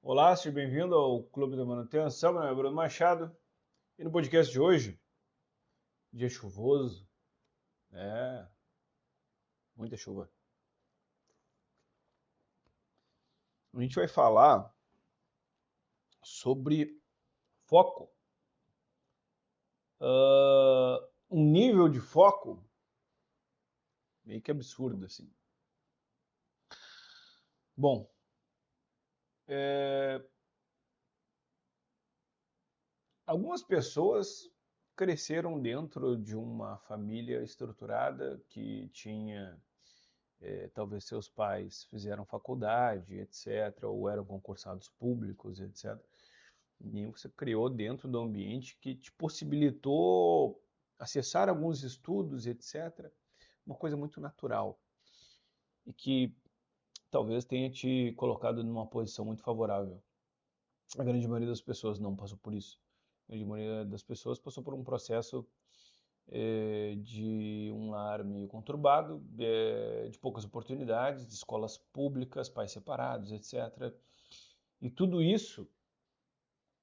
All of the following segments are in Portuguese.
Olá, seja bem-vindo ao Clube da Manutenção. Meu nome é Bruno Machado e no podcast de hoje, dia chuvoso, é, muita chuva. A gente vai falar sobre foco, um nível de foco meio que absurdo, assim. Bom, é, algumas pessoas cresceram dentro de uma família estruturada que tinha talvez seus pais fizeram faculdade, etc., ou eram concursados públicos, etc. E você criou dentro do ambiente que te possibilitou acessar alguns estudos, etc. Uma coisa muito natural e que talvez tenha te colocado numa posição muito favorável. A grande maioria das pessoas não passou por isso. A grande maioria das pessoas passou por um processo de um lar meio conturbado, de poucas oportunidades, de escolas públicas, pais separados, etc. E tudo isso,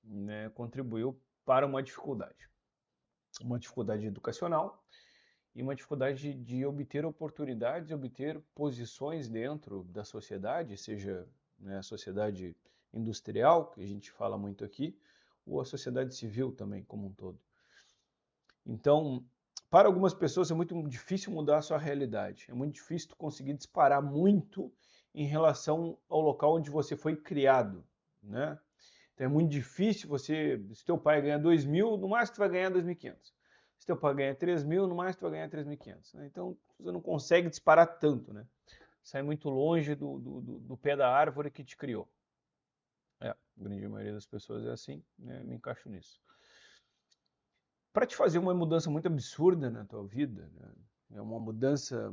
né, contribuiu para uma dificuldade educacional e uma dificuldade de obter oportunidades, obter posições dentro da sociedade, seja, né, a sociedade industrial, que a gente fala muito aqui, ou a sociedade civil também, como um todo. Então, para algumas pessoas é muito difícil mudar a sua realidade. É muito difícil tu conseguir disparar muito em relação ao local onde você foi criado, né? Então é muito difícil você, se teu pai ganha 2.000, no máximo tu vai ganhar 2.500. Se teu pai ganha 3.000, no máximo tu vai ganhar 3.500. Né? Então você não consegue disparar tanto, né? Sai muito longe do pé da árvore que te criou. A grande maioria das pessoas é assim, né? Me encaixo nisso. Para te fazer uma mudança muito absurda na tua vida, né? É uma mudança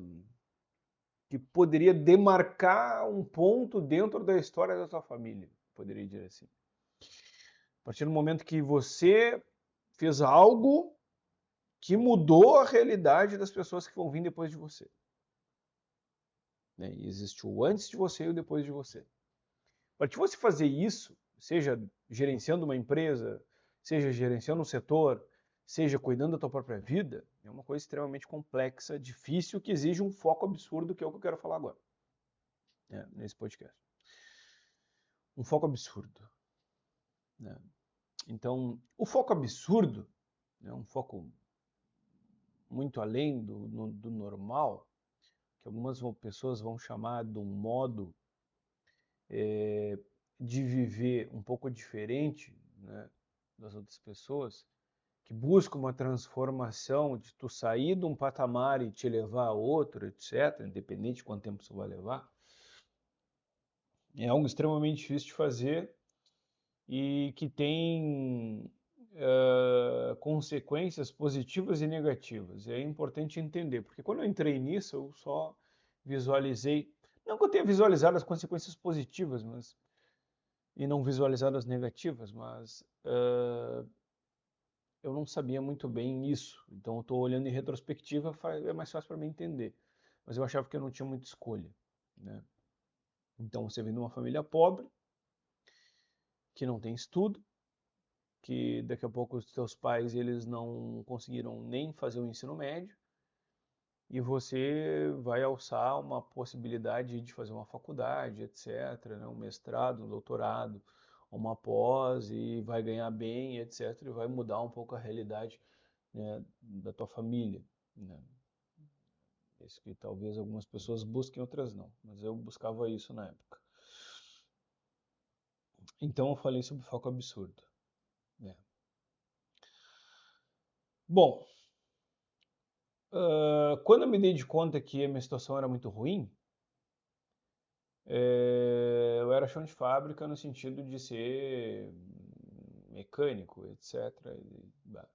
que poderia demarcar um ponto dentro da história da tua família, poderia dizer assim. A partir do momento que você fez algo que mudou a realidade das pessoas que vão vir depois de você. Né? E existe o antes de você e o depois de você. Para você fazer isso, seja gerenciando uma empresa, seja gerenciando um setor, seja cuidando da tua própria vida, é uma coisa extremamente complexa, difícil, que exige um foco absurdo, que é o que eu quero falar agora, né, nesse podcast. Um foco absurdo. Né? Então, o foco absurdo, né, um foco muito além do normal, que algumas pessoas vão chamar de um modo de viver um pouco diferente, né, das outras pessoas, que busca uma transformação, de tu sair de um patamar e te levar a outro, etc., independente de quanto tempo isso vai levar, é algo extremamente difícil de fazer e que tem consequências positivas e negativas. É importante entender, porque quando eu entrei nisso, eu só visualizei, não que eu tenha visualizado as consequências positivas, mas e não visualizado as negativas, mas eu não sabia muito bem isso. Então eu estou olhando em retrospectiva, é mais fácil para mim entender. Mas eu achava que eu não tinha muita escolha, né? Então você vem de uma família pobre, que não tem estudo, que daqui a pouco os teus pais eles não conseguiram nem fazer o ensino médio, e você vai alçar uma possibilidade de fazer uma faculdade, etc., né? Um mestrado, um doutorado, uma pós, e vai ganhar bem, etc., e vai mudar um pouco a realidade, né, da tua família, né? Isso que talvez algumas pessoas busquem, outras não, mas eu buscava isso na época. Então eu falei sobre foco absurdo, né? Bom, quando eu me dei de conta que a minha situação era muito ruim, eu era chão de fábrica no sentido de ser mecânico, etc. Né?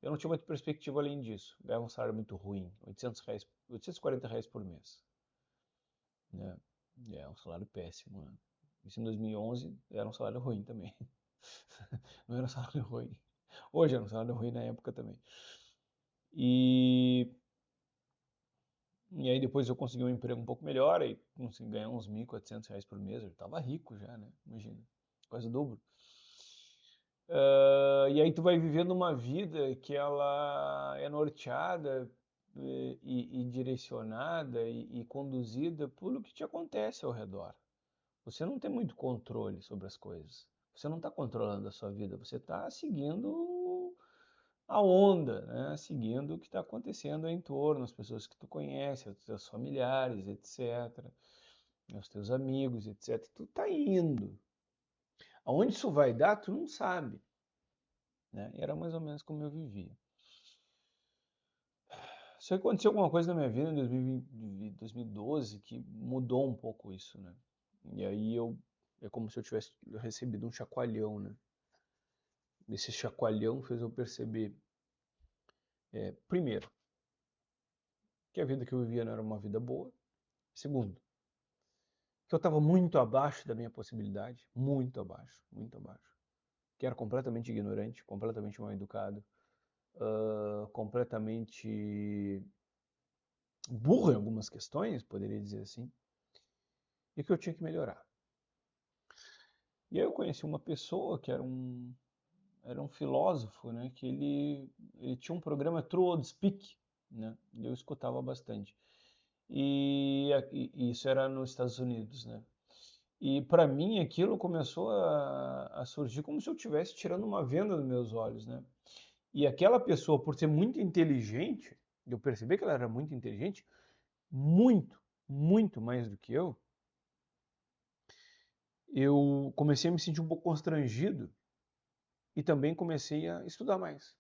Eu não tinha muita perspectiva além disso. Ganhava um salário muito ruim, R$ 800, R$ 840 por mês. Né? É um salário péssimo. Né? Isso em 2011 era um salário ruim também. Não era um salário ruim. Hoje era um salário ruim na época também. E E aí depois eu consegui um emprego um pouco melhor, aí consegui ganhar uns R$ 1.400 por mês, eu estava rico já, né? Imagina. quase o dobro. E aí tu vai vivendo uma vida que ela é norteada e direcionada e conduzida pelo que te acontece ao redor. Você não tem muito controle sobre as coisas. Você não está controlando a sua vida, você está seguindo a onda, né? Seguindo o que está acontecendo em torno, as pessoas que tu conhece, os teus familiares, etc., os teus amigos, etc. Tu está indo. Aonde isso vai dar, tu não sabe, né? E era mais ou menos como eu vivia. Só que aconteceu alguma coisa na minha vida em 2020, 2012 que mudou um pouco isso, né? E aí é como se eu tivesse recebido um chacoalhão, né? Esse chacoalhão fez eu perceber, primeiro, que a vida que eu vivia não era uma vida boa. Segundo, que eu estava muito abaixo da minha possibilidade, muito abaixo, muito abaixo. Que era completamente ignorante, completamente mal educado, completamente burro em algumas questões, poderia dizer assim, e que eu tinha que melhorar. E aí eu conheci uma pessoa que era um filósofo, né, que ele tinha um programa True Old Speak, né, e eu escutava bastante. E isso era nos Estados Unidos, né? E para mim aquilo começou a surgir como se eu estivesse tirando uma venda dos meus olhos, né? E aquela pessoa, por ser muito inteligente, eu percebi que ela era muito inteligente, muito, muito mais do que eu comecei a me sentir um pouco constrangido e também comecei a estudar mais.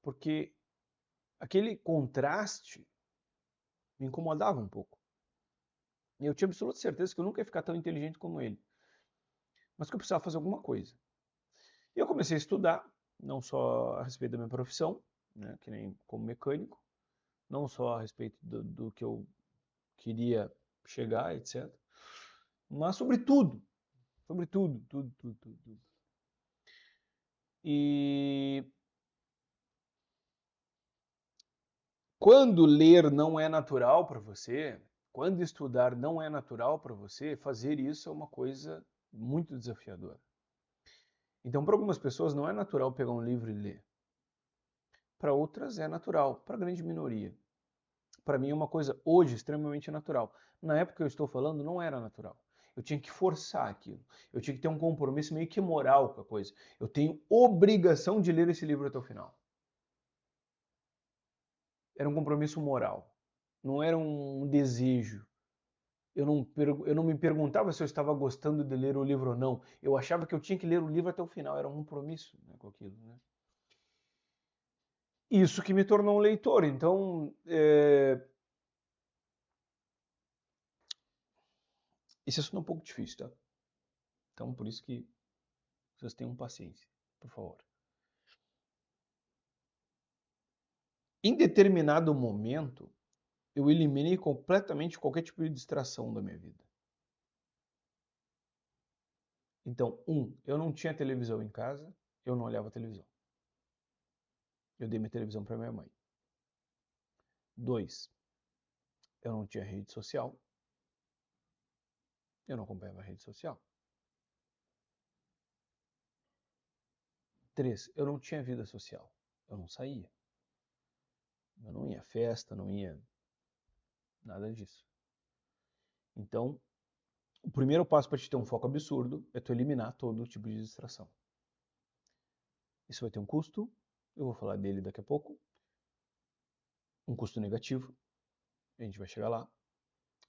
Porque aquele contraste me incomodava um pouco. E eu tinha absoluta certeza que eu nunca ia ficar tão inteligente como ele, mas que eu precisava fazer alguma coisa. E eu comecei a estudar, não só a respeito da minha profissão, né, que nem como mecânico, não só a respeito do que eu queria chegar, etc., mas sobre tudo, tudo. E quando ler não é natural para você, quando estudar não é natural para você, fazer isso é uma coisa muito desafiadora. Então, para algumas pessoas não é natural pegar um livro e ler. Para outras é natural, para a grande minoria. Para mim é uma coisa hoje extremamente natural. Na época que eu estou falando não era natural. Eu tinha que forçar aquilo. Eu tinha que ter um compromisso meio que moral com a coisa. Eu tenho obrigação de ler esse livro até o final. Era um compromisso moral. Não era um desejo. Eu não me perguntava se eu estava gostando de ler o livro ou não. Eu achava que eu tinha que ler o livro até o final. Era um compromisso, né, com aquilo, né? Isso que me tornou um leitor. Então, esse assunto é um pouco difícil, tá? Então, por isso que vocês tenham paciência, por favor. Em determinado momento, eu eliminei completamente qualquer tipo de distração da minha vida. Então, eu não tinha televisão em casa, eu não olhava televisão. Eu dei minha televisão para minha mãe. 2, eu não tinha rede social, eu não acompanhava rede social. 3, eu não tinha vida social, eu não saía. Eu não ia à festa, não ia nada disso. Então, o primeiro passo para te ter um foco absurdo é tu eliminar todo tipo de distração. Isso vai ter um custo, eu vou falar dele daqui a pouco. Um custo negativo, a gente vai chegar lá,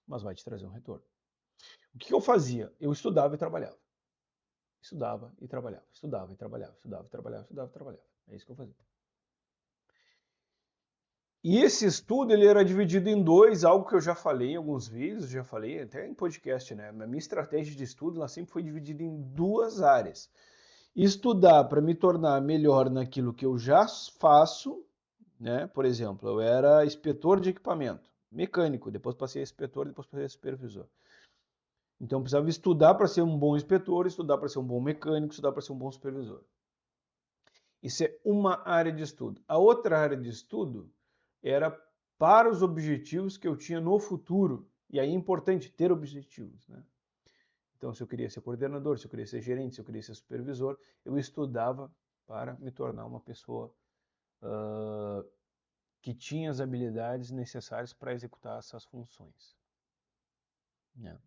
mas vai te trazer um retorno. O que eu fazia? Eu estudava e trabalhava. Estudava e trabalhava, estudava e trabalhava, estudava e trabalhava, estudava e trabalhava. É isso que eu fazia. E esse estudo ele era dividido em dois, algo que eu já falei em alguns vídeos, já falei até em podcast, né? A minha estratégia de estudo ela sempre foi dividida em duas áreas. Estudar para me tornar melhor naquilo que eu já faço, né? Por exemplo, eu era inspetor de equipamento, mecânico, depois passei a inspetor, depois passei a supervisor. Então eu precisava estudar para ser um bom inspetor, estudar para ser um bom mecânico, estudar para ser um bom supervisor. Isso é uma área de estudo. A outra área de estudo era para os objetivos que eu tinha no futuro. E aí é importante ter objetivos, né? Então, se eu queria ser coordenador, se eu queria ser gerente, se eu queria ser supervisor, eu estudava para me tornar uma pessoa que tinha as habilidades necessárias para executar essas funções. Né?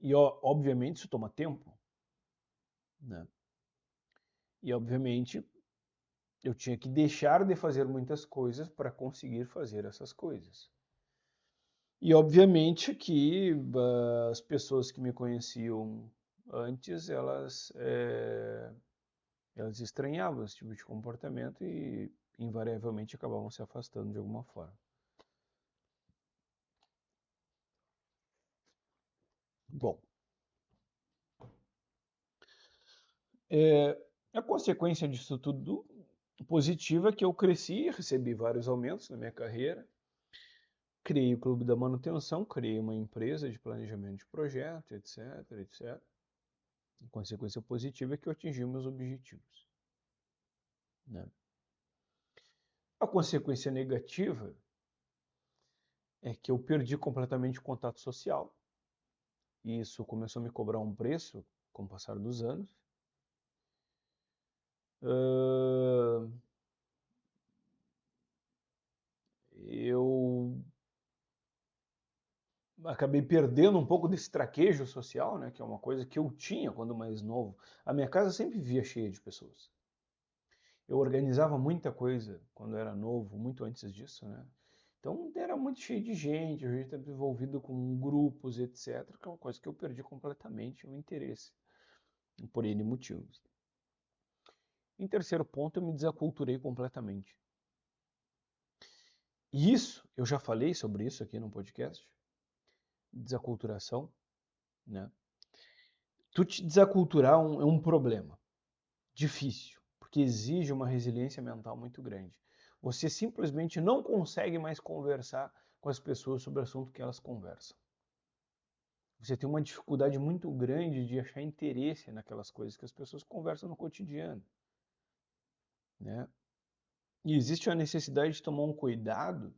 E, obviamente, isso toma tempo. Né? E, obviamente, eu tinha que deixar de fazer muitas coisas para conseguir fazer essas coisas. E, obviamente, que as pessoas que me conheciam antes, elas estranhavam esse tipo de comportamento e, invariavelmente, acabavam se afastando de alguma forma. Bom, a consequência disso tudo positiva é que eu cresci, recebi vários aumentos na minha carreira, criei o Clube da Manutenção, criei uma empresa de planejamento de projeto, etc, etc. A consequência positiva é que eu atingi meus objetivos. Né? A consequência negativa é que eu perdi completamente o contato social. E isso começou a me cobrar um preço com o passar dos anos. Eu acabei perdendo um pouco desse traquejo social, né, que é uma coisa que eu tinha quando mais novo. A minha casa sempre vivia cheia de pessoas. Eu organizava muita coisa quando era novo, muito antes disso, né? Então era muito cheio de gente, a gente estava envolvido com grupos, etc, que é uma coisa que eu perdi completamente o interesse, por N motivos. Em terceiro ponto, eu me desaculturei completamente. E isso, eu já falei sobre isso aqui no podcast, desaculturação, né? Tu te desaculturar é um problema difícil, porque exige uma resiliência mental muito grande. Você simplesmente não consegue mais conversar com as pessoas sobre o assunto que elas conversam. Você tem uma dificuldade muito grande de achar interesse naquelas coisas que as pessoas conversam no cotidiano. Né? E existe a necessidade de tomar um cuidado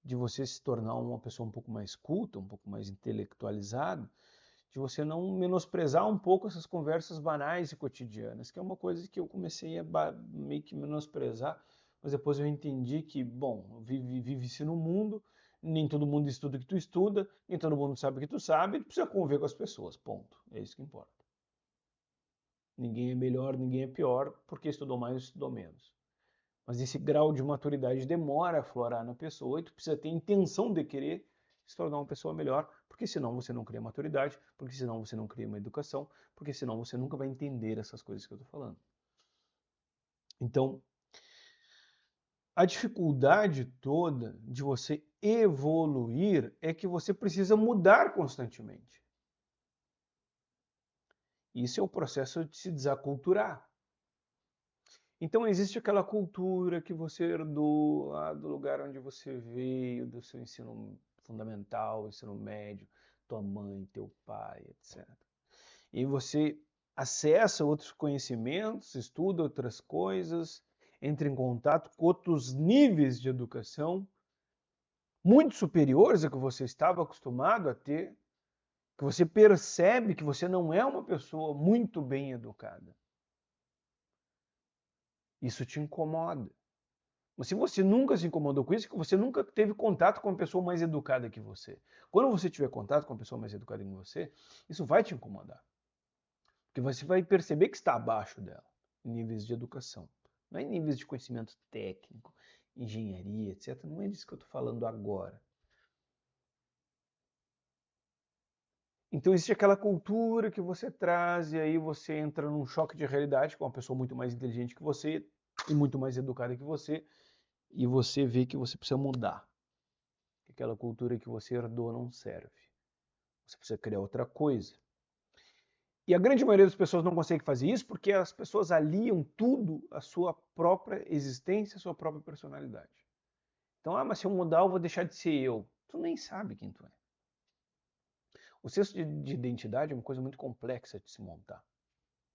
de você se tornar uma pessoa um pouco mais culta, um pouco mais intelectualizada, de você não menosprezar um pouco essas conversas banais e cotidianas, que é uma coisa que eu comecei a meio que menosprezar, mas depois eu entendi que, bom, vive-se no mundo, nem todo mundo estuda o que tu estuda, nem todo mundo sabe o que tu sabe, tu precisa conviver com as pessoas, ponto. É isso que importa. Ninguém é melhor, ninguém é pior, porque estudou mais ou estudou menos. Mas esse grau de maturidade demora a aflorar na pessoa e tu precisa ter intenção de querer se tornar uma pessoa melhor, porque senão você não cria maturidade, porque senão você não cria uma educação, porque senão você nunca vai entender essas coisas que eu estou falando. Então, a dificuldade toda de você evoluir é que você precisa mudar constantemente. Isso é o processo de se desaculturar. Então existe aquela cultura que você herdou lá do lugar onde você veio, do seu ensino fundamental, ensino médio, tua mãe, teu pai, etc. E você acessa outros conhecimentos, estuda outras coisas, entra em contato com outros níveis de educação muito superiores a que você estava acostumado a ter, que você percebe que você não é uma pessoa muito bem educada. Isso te incomoda. Mas se você nunca se incomodou com isso, é que você nunca teve contato com uma pessoa mais educada que você. Quando você tiver contato com uma pessoa mais educada que você, isso vai te incomodar. Porque você vai perceber que está abaixo dela, em níveis de educação. Não é em níveis de conhecimento técnico, engenharia, etc. Não é disso que eu estou falando agora. Então existe aquela cultura que você traz e aí você entra num choque de realidade com uma pessoa muito mais inteligente que você e muito mais educada que você e você vê que você precisa mudar. Que aquela cultura que você herdou não serve. Você precisa criar outra coisa. E a grande maioria das pessoas não consegue fazer isso porque as pessoas aliam tudo à sua própria existência, à sua própria personalidade. Então, mas se eu mudar, eu vou deixar de ser eu. Tu nem sabe quem tu é. O senso de identidade é uma coisa muito complexa de se montar.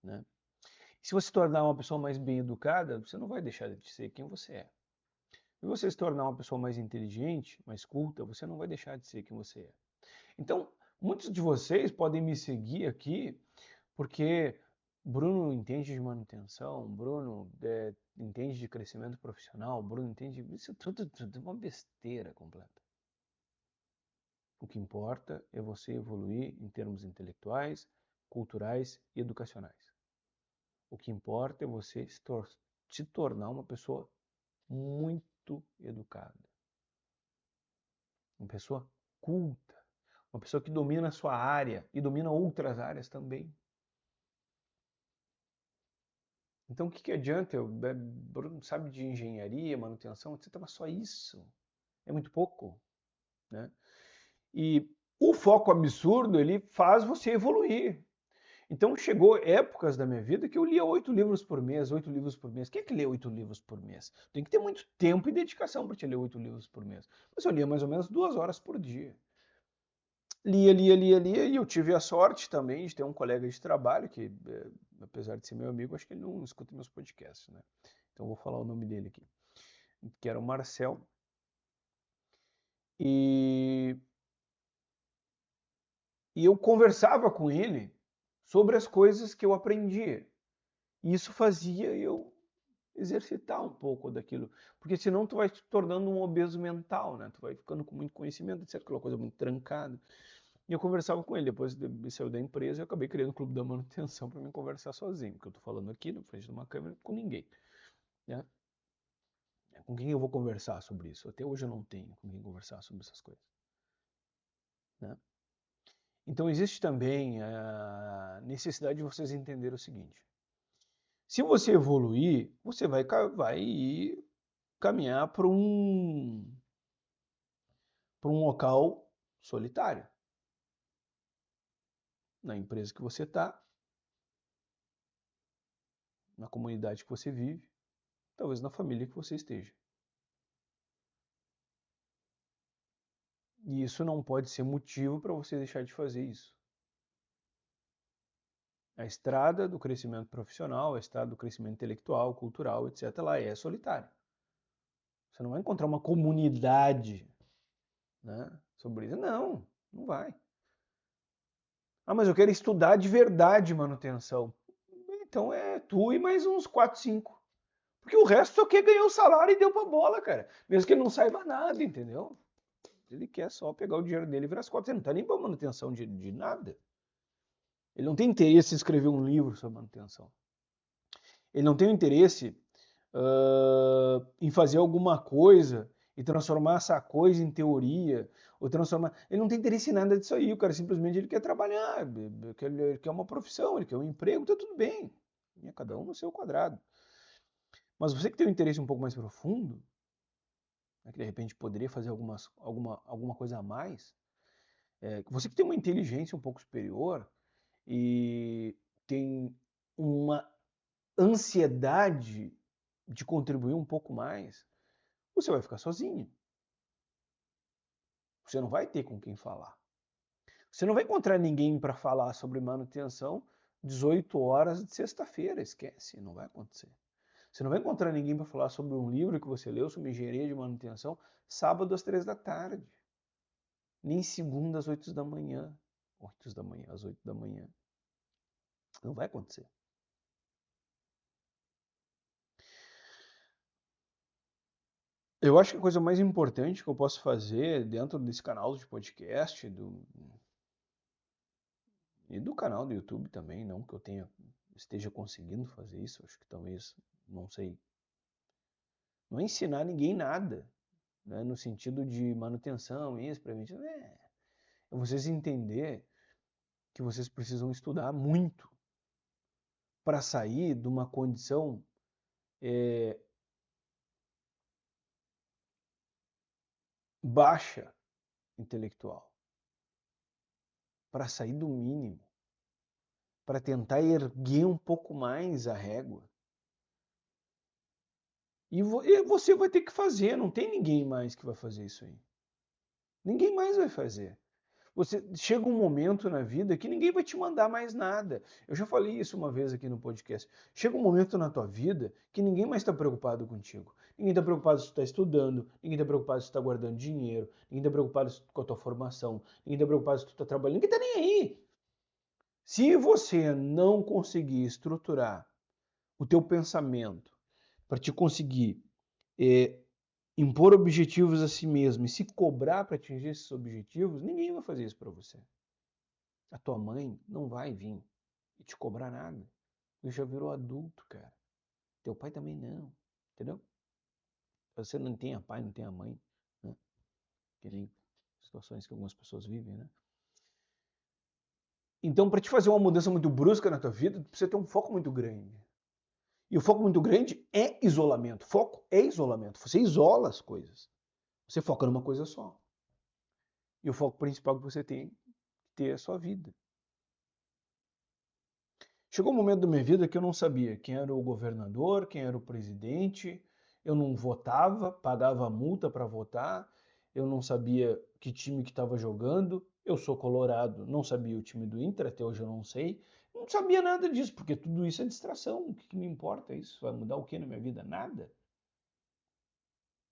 Né? Se você se tornar uma pessoa mais bem educada, você não vai deixar de ser quem você é. Se você se tornar uma pessoa mais inteligente, mais culta, você não vai deixar de ser quem você é. Então, Muitos de vocês podem me seguir aqui porque Bruno entende de manutenção, Bruno entende de crescimento profissional, Bruno entende... Isso tudo é uma besteira completa. O que importa é você evoluir em termos intelectuais, culturais e educacionais. O que importa é você se tornar uma pessoa muito educada. Uma pessoa culta. Uma pessoa que domina a sua área e domina outras áreas também. Então, o que adianta? Bruno sabe de engenharia, manutenção, etc. Mas só isso. É muito pouco. Né? E o foco absurdo, ele faz você evoluir. Então, chegou épocas da minha vida que eu lia 8 livros por mês, 8 livros por mês. Quem é que lê 8 livros por mês? Tem que ter muito tempo e dedicação para te ler 8 livros por mês. Mas eu lia mais ou menos 2 horas por dia. Lia, e eu tive a sorte também de ter um colega de trabalho que, apesar de ser meu amigo, acho que ele não escuta meus podcasts, né? Então eu vou falar o nome dele aqui, que era o Marcel. E eu conversava com ele sobre as coisas que eu aprendia. E isso fazia eu exercitar um pouco daquilo, porque senão tu vai te tornando um obeso mental, né? Tu vai ficando com muito conhecimento, etc, aquela coisa muito trancada. E eu conversava com ele, depois de saiu da empresa, eu acabei criando o clube da manutenção para mim conversar sozinho, porque eu estou falando aqui na frente de uma câmera com ninguém, né? Com quem eu vou conversar sobre isso? Até hoje eu não tenho com quem conversar sobre essas coisas, né? Então existe também a necessidade de vocês entenderem o seguinte: se você evoluir, você vai caminhar para um local solitário. Na empresa que você está, na comunidade que você vive, talvez na família que você esteja. E isso não pode ser motivo para você deixar de fazer isso. A estrada do crescimento profissional, a estrada do crescimento intelectual, cultural, etc., ela é solitária. Você não vai encontrar uma comunidade, né, sobre isso. Não, não vai. Ah, mas eu quero estudar de verdade manutenção. Então é tu e mais uns 4, 5. Porque o resto só quer ganhar o salário e deu pra bola, cara. Mesmo que ele não saiba nada, entendeu? Ele quer só pegar o dinheiro dele e virar as costas. Ele não tá nem pra manutenção de nada. Ele não tem interesse em escrever um livro sobre manutenção. Ele não tem interesse em fazer alguma coisa e transformar essa coisa em teoria, ou transformar... Ele não tem interesse em nada disso aí, o cara simplesmente ele quer trabalhar, ele quer uma profissão, ele quer um emprego, tá tudo bem. Cada um no seu quadrado. Mas você que tem um interesse um pouco mais profundo, né, que de repente poderia fazer alguma coisa a mais, você que tem uma inteligência um pouco superior e tem uma ansiedade de contribuir um pouco mais, você vai ficar sozinho. Você não vai ter com quem falar. Você não vai encontrar ninguém para falar sobre manutenção 18 horas de sexta-feira, esquece, não vai acontecer. Você não vai encontrar ninguém para falar sobre um livro que você leu sobre engenharia de manutenção sábado às 3 da tarde. Nem segunda às 8 da manhã. 8 da manhã, às 8 da manhã. Não vai acontecer. Eu acho que a coisa mais importante que eu posso fazer dentro desse canal de podcast e do canal do YouTube também, não que eu esteja conseguindo fazer isso, acho que talvez, não sei, não é ensinar ninguém nada, né, no sentido de manutenção, isso, preventivo, é vocês entender que vocês precisam estudar muito para sair de uma condição baixa intelectual, para sair do mínimo, para tentar erguer um pouco mais a régua. E você vai ter que fazer, não tem ninguém mais que vai fazer isso aí. Ninguém mais vai fazer. Você chega um momento na vida que ninguém vai te mandar mais nada. Eu já falei isso uma vez aqui no podcast. Chega um momento na tua vida que ninguém mais está preocupado contigo. Ninguém está preocupado se tu está estudando, ninguém está preocupado se tu está guardando dinheiro, ninguém está preocupado com a tua formação, ninguém está preocupado se tu está trabalhando, ninguém está nem aí. Se você não conseguir estruturar o teu pensamento para te conseguir impor objetivos a si mesmo e se cobrar para atingir esses objetivos, ninguém vai fazer isso para você. A tua mãe não vai vir e te cobrar nada. Você já virou adulto, cara. Teu pai também não, entendeu? Você não tem a pai, não tem a mãe, né? Que nem situações que algumas pessoas vivem, né? Então, para te fazer uma mudança muito brusca na tua vida, tu precisa ter um foco muito grande. E o foco muito grande é isolamento. Foco é isolamento. Você isola as coisas. Você foca numa coisa só. E o foco principal que você tem que ter é a sua vida. Chegou um momento da minha vida que eu não sabia quem era o governador, quem era o presidente, eu não votava, pagava multa para votar, eu não sabia que time que estava jogando, eu sou colorado, não sabia o time do Inter, até hoje eu não sei, não sabia nada disso, porque tudo isso é distração, o que me importa isso? Vai mudar o que na minha vida? Nada.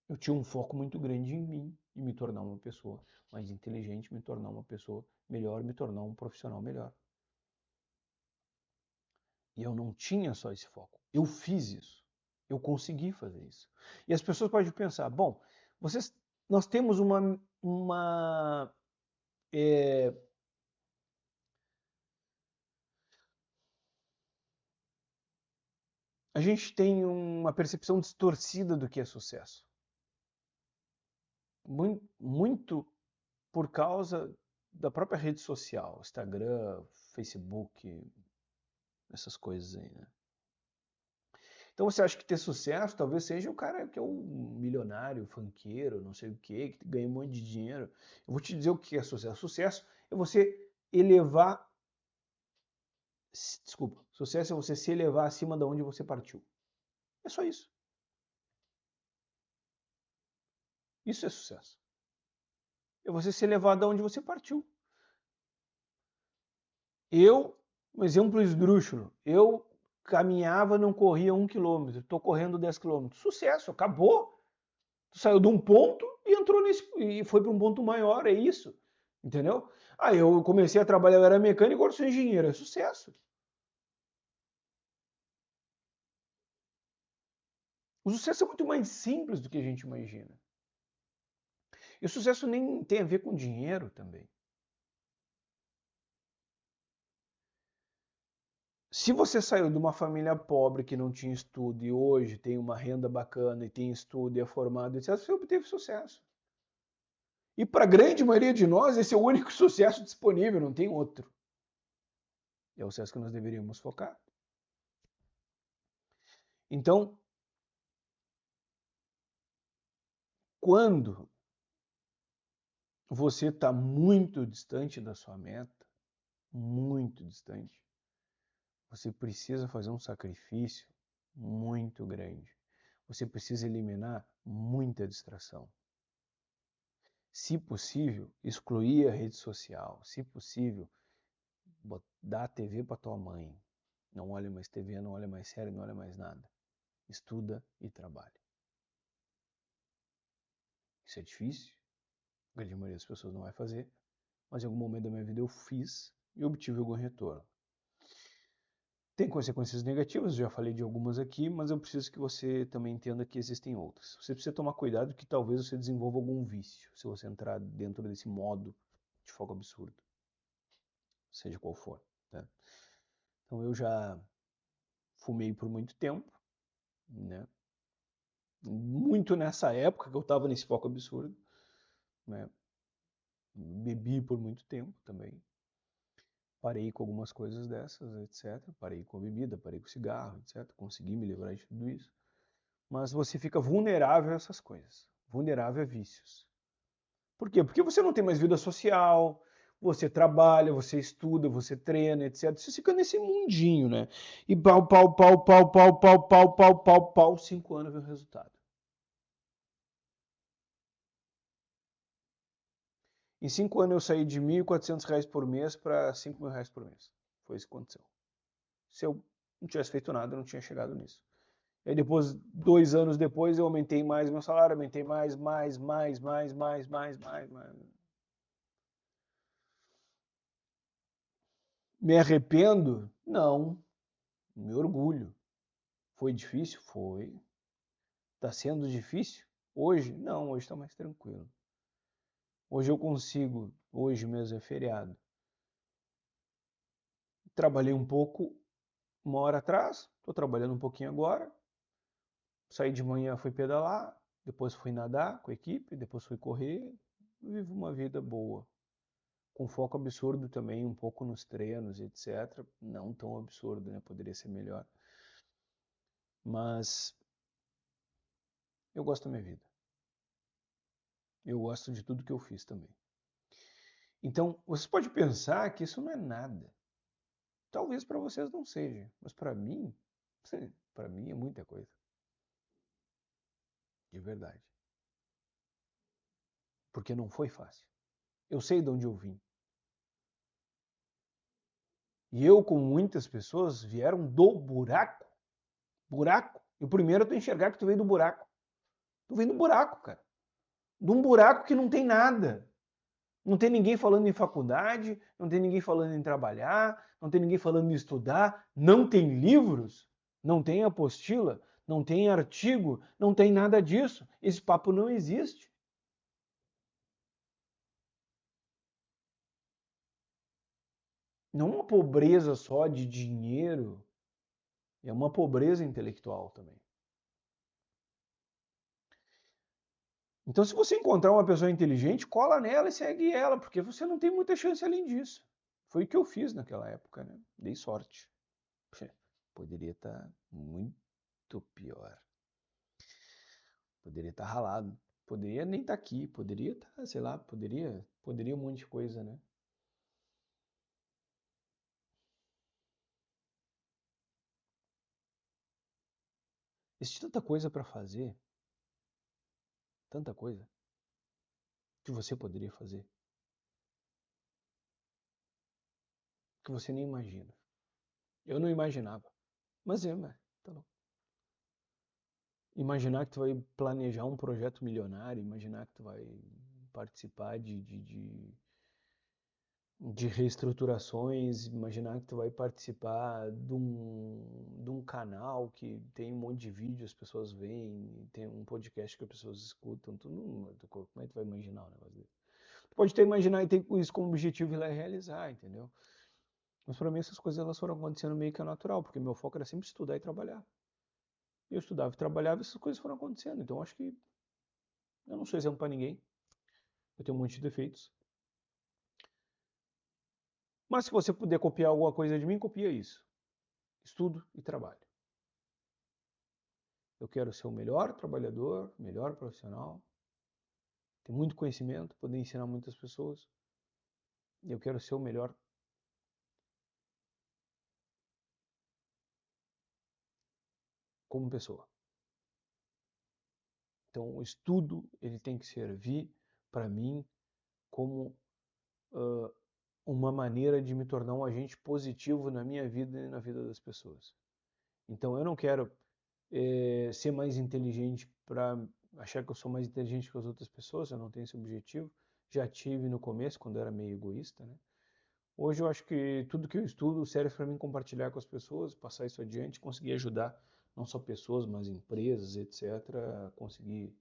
Eu tinha um foco muito grande em mim e me tornar uma pessoa mais inteligente, me tornar uma pessoa melhor, me tornar um profissional melhor. E eu não tinha só esse foco. Eu fiz isso. Eu consegui fazer isso. E as pessoas podem pensar, bom, nós temos a gente tem uma percepção distorcida do que é sucesso. Muito por causa da própria rede social, Instagram, Facebook, essas coisas aí, né? Então você acha que ter sucesso talvez seja o cara que é um milionário, funkeiro, não sei o quê, que ganha um monte de dinheiro. Eu vou te dizer o que é sucesso. Sucesso é você elevar. Desculpa. Sucesso é você se elevar acima de onde você partiu. É só isso. Isso é sucesso. É você se elevar de onde você partiu. Um exemplo esdrúxulo, eu caminhava, não corria 1 quilômetro, estou correndo 10 quilômetros. Sucesso, acabou. Tu saiu de um ponto e entrou e foi para um ponto maior, é isso. Entendeu? Aí eu comecei a trabalhar, eu era mecânico, agora sou engenheiro, é sucesso. O sucesso é muito mais simples do que a gente imagina. E o sucesso nem tem a ver com dinheiro também. Se você saiu de uma família pobre que não tinha estudo e hoje tem uma renda bacana e tem estudo e é formado, etc., você obteve sucesso. E para a grande maioria de nós, esse é o único sucesso disponível, não tem outro. É o sucesso que nós deveríamos focar. Então, quando você está muito distante da sua meta, muito distante, você precisa fazer um sacrifício muito grande. Você precisa eliminar muita distração. Se possível, excluir a rede social. Se possível, dar a TV para tua mãe. Não olha mais TV, não olha mais série, não olha mais nada. Estuda e trabalha. Isso é difícil. A grande maioria das pessoas não vai fazer. Mas em algum momento da minha vida eu fiz e obtive algum retorno. Tem consequências negativas, eu já falei de algumas aqui, mas eu preciso que você também entenda que existem outras. Você precisa tomar cuidado que talvez você desenvolva algum vício, se você entrar dentro desse modo de foco absurdo, seja qual for. Né? Então eu já fumei por muito tempo, né? Muito nessa época que eu estava nesse foco absurdo, né? Bebi por muito tempo também. Parei com algumas coisas dessas, etc. Parei com a bebida, parei com o cigarro, etc. Consegui me livrar de tudo isso. Mas você fica vulnerável a essas coisas, vulnerável a vícios. Por quê? Porque você não tem mais vida social, você trabalha, você estuda, você treina, etc. Você fica nesse mundinho, né? E pau, 5 anos vem o resultado. Em 5 anos eu saí de R$ 1.400 por mês para R$ 5.000 por mês. Foi isso que aconteceu. Se eu não tivesse feito nada, eu não tinha chegado nisso. E aí depois, 2 anos depois, eu aumentei mais meu salário, aumentei mais. Me arrependo? Não. Me orgulho. Foi difícil? Foi. Está sendo difícil? Hoje? Não, hoje está mais tranquilo. Hoje eu consigo, hoje mesmo é feriado. Trabalhei um pouco 1 hora atrás, estou trabalhando um pouquinho agora. Saí de manhã, fui pedalar, depois fui nadar com a equipe, depois fui correr. Vivo uma vida boa. Com foco absurdo também, um pouco nos treinos, etc. Não tão absurdo, né? Poderia ser melhor. Mas eu gosto da minha vida. Eu gosto de tudo que eu fiz também. Então, você pode pensar que isso não é nada. Talvez para vocês não seja, mas para mim, para mim é muita coisa. De verdade. Porque não foi fácil. Eu sei de onde eu vim. E eu, como muitas pessoas, vieram do buraco. Buraco. E o primeiro é tu enxergar que tu veio do buraco. Tu veio do buraco, cara. De um buraco que não tem nada. Não tem ninguém falando em faculdade, não tem ninguém falando em trabalhar, não tem ninguém falando em estudar, não tem livros, não tem apostila, não tem artigo, não tem nada disso. Esse papo não existe. Não é uma pobreza só de dinheiro, é uma pobreza intelectual também. Então, se você encontrar uma pessoa inteligente, cola nela e segue ela, porque você não tem muita chance além disso. Foi o que eu fiz naquela época, né? Dei sorte. Poderia estar muito pior. Poderia estar ralado. Poderia nem estar aqui. Poderia estar, sei lá, poderia um monte de coisa, né? Existe tanta coisa para fazer, tanta coisa que você poderia fazer, que você nem imagina. Eu não imaginava. Mas tá louco. Imaginar que tu vai planejar um projeto milionário, imaginar que tu vai participar de reestruturações, imaginar que tu vai participar de um canal que tem um monte de vídeo, as pessoas veem, tem um podcast que as pessoas escutam, como é que tu vai imaginar um negócio desse? Tu pode até imaginar e ter isso como objetivo e lá realizar, entendeu? Mas para mim essas coisas elas foram acontecendo meio que natural, porque meu foco era sempre estudar e trabalhar. Eu estudava e trabalhava e essas coisas foram acontecendo. Então acho que eu não sou exemplo para ninguém. Eu tenho um monte de defeitos. Mas se você puder copiar alguma coisa de mim, copia isso. Estudo e trabalho. Eu quero ser o melhor trabalhador, melhor profissional, ter muito conhecimento, poder ensinar muitas pessoas. E eu quero ser o melhor como pessoa. Então, o estudo ele tem que servir para mim como uma maneira de me tornar um agente positivo na minha vida e na vida das pessoas. Então, eu não quero ser mais inteligente para achar que eu sou mais inteligente que as outras pessoas, eu não tenho esse objetivo. Já tive no começo, quando eu era meio egoísta, né? Hoje eu acho que tudo que eu estudo serve para mim compartilhar com as pessoas, passar isso adiante, conseguir ajudar não só pessoas, mas empresas, etc., a conseguir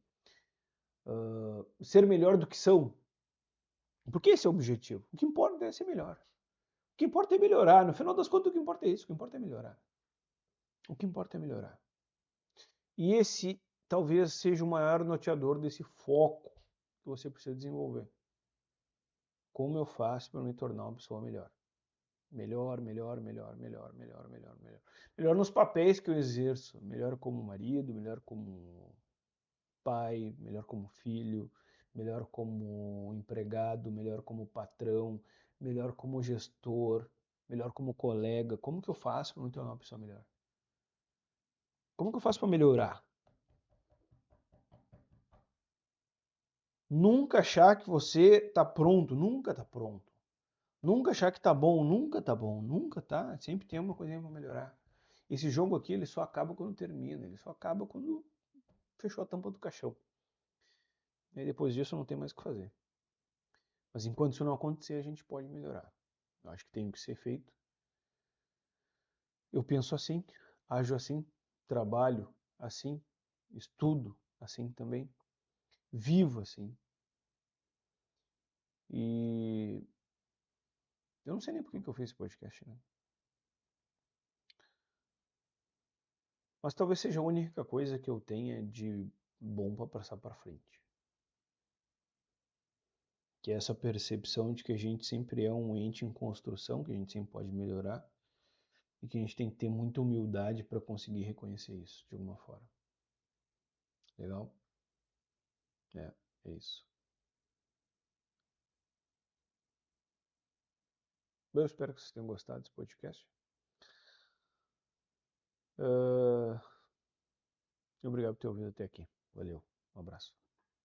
ser melhor do que são. Porque esse é o objetivo. O que importa é ser melhor. O que importa é melhorar. No final das contas, o que importa é isso. O que importa é melhorar. O que importa é melhorar. E esse talvez seja o maior norteador desse foco que você precisa desenvolver. Como eu faço para me tornar uma pessoa melhor? Melhor, melhor, melhor, melhor, melhor, melhor, melhor. Melhor nos papéis que eu exerço. Melhor como marido, melhor como pai, melhor como filho, melhor como empregado, melhor como patrão, melhor como gestor, melhor como colega. Como que eu faço para me tornar uma pessoa melhor? Como que eu faço para melhorar? Nunca achar que você tá pronto, nunca tá pronto. Nunca achar que tá bom, nunca tá bom, nunca tá. Sempre tem uma coisinha para melhorar. Esse jogo aqui, ele só acaba quando termina, ele só acaba quando fechou a tampa do caixão. E aí depois disso não tem mais o que fazer. Mas enquanto isso não acontecer, a gente pode melhorar. Eu acho que tem o que ser feito. Eu penso assim, ajo assim, trabalho assim, estudo assim também, vivo assim. E eu não sei nem por que eu fiz esse podcast, né? Mas talvez seja a única coisa que eu tenha de bom para passar para frente. Que é essa percepção de que a gente sempre é um ente em construção, que a gente sempre pode melhorar e que a gente tem que ter muita humildade para conseguir reconhecer isso de alguma forma. Legal? É isso. Eu espero que vocês tenham gostado desse podcast. Obrigado por ter ouvido até aqui. Valeu, um abraço.